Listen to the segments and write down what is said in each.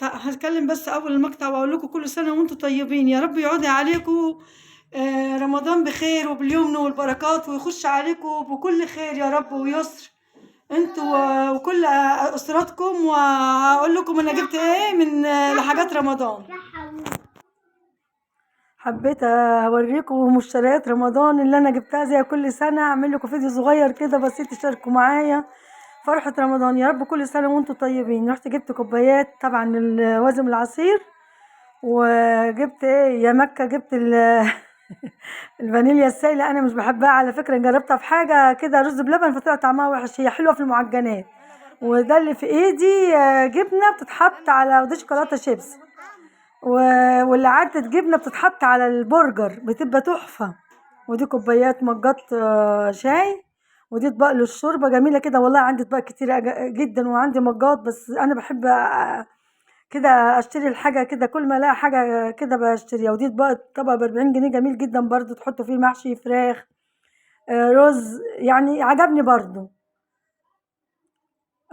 هتكلم بس اول المقطع واقول لكم كل سنه وانتم طيبين، يا رب يعود عليكم رمضان بخير وباليمن والبركات، ويخش عليكم بكل خير يا رب ويسر انتوا وكل اسرتكم. واقول لكم انا جبت ايه من لحاجات رمضان. حبيت اوريكم مشتريات رمضان اللي انا جبتها زي كل سنه، اعمل لكم فيديو صغير كده بسيط تشاركوا معايا فرحه رمضان. يا رب كل سنه وانتم طيبين. رحت جبت كوبايات طبعا الوزن العصير، وجبت ايه يا مكه، جبت الفانيليا السايله، انا مش بحبها على فكره، جربتها في حاجه كده رز بلبن فطلع طعمها وحش، هي حلوه في المعجنات. وده اللي في ايدي جبنه بتتحط على ودي شوكولاته شيبس، واللي عدت جبنه بتتحط على البرجر بتبقى تحفه. ودي كوبايات مجات شاي، ودي اطباق للشوربه جميله كده. والله عندي اطباق كتيره جدا وعندي مجات، بس انا بحب كده اشتري الحاجه كده كل ما الاقي حاجه كده بشتريها. ودي طبق ب40 جنيه جميل جدا برضو، تحطوا فيه محشي فراخ رز، يعني عجبني برضو.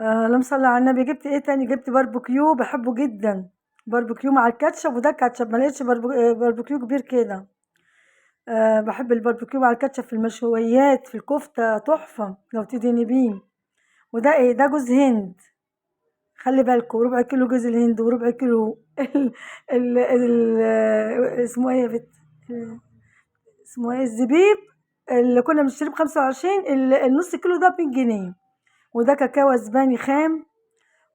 اللهم صل على النبي. جبت ايه تاني؟ جبت باربيكيو بحبه جدا، باربيكيو مع الكاتشب، وده كاتشب ما لقيتش باربيكيو كبير كده. بحب الباربيكيو مع الكاتشب في المشويات في الكفته تحفه لو تديني بيه. وده ايه؟ ده جوز هند، خلي بالكم، ربع كيلو جوز الهند وربع كيلو اسمه ايه يا بت، اسمه ايه، الزبيب اللي كنا بنشتريه ب25، النص كيلو ده ب100 جنيه. وده كاكاو اسباني خام،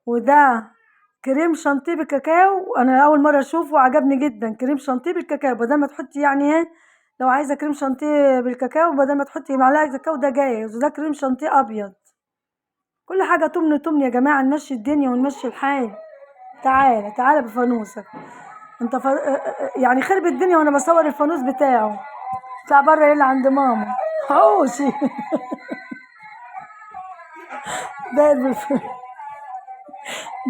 وده كريم شانتيه بالكاكاو، انا اول مره اشوفه وعجبني جدا. كريم شانتيه بالكاكاو، بدل ما تحطي يعني ايه، لو عايزه كريم شانتيه بالكاكاو بدل ما تحطي معلقه كاكاو ده جاهز، وده كريم شانتيه ابيض. كل حاجه تمن تمن يا جماعه، نمشي الدنيا ونمشي الحال. تعالى تعالى بفانوسك انت يعني خرب الدنيا وانا بصور الفانوس بتاعه. اطلع بره يلا عند ماما حوشي. داير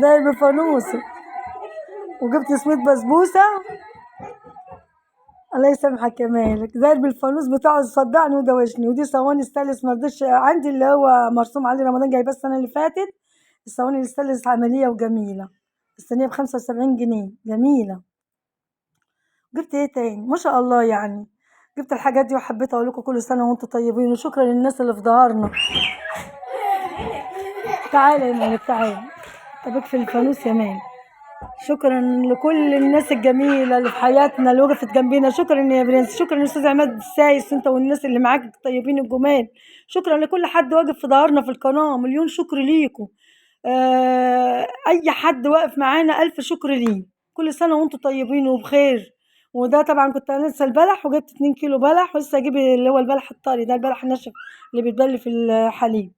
داير بفانوسه. وجبت سميد بسبوسه، الله يسامحك يا مالك، داير بالفانوس بتاعه صدعني ودوشني. ودي صواني ستانلس مرضتش عندي، اللي هو مرسوم عليه رمضان، جايباه السنه اللي فاتت. الصواني الستانلس عمليه وجميله، الصينيه ب75 جنيه جميله. جبت ايه تاني؟ ما شاء الله يعني جبت الحاجات دي، وحبيت اقول لكم كل سنه وانتم طيبين، وشكرا للناس اللي في ظهرنا. تعالى يا مالك تعالى، طب في الفانوس يا مالك. شكرا لكل الناس الجميله اللي في حياتنا اللي وقفت جنبينا. شكرا يا برنس، شكرا للاستاذ عماد السايس انت والناس اللي معاك الطيبين الجمال. شكرا لكل حد واقف في ظهرنا في القناه، مليون شكر ليكم. اي حد واقف معانا الف شكر ليه. كل سنه وانتم طيبين وبخير. وده طبعا كنت انا لسه البلح، وجبت 2 كيلو بلح، ولسه اجيب اللي هو البلح الطري ده، البلح الناشف اللي بيتبل في الحليب.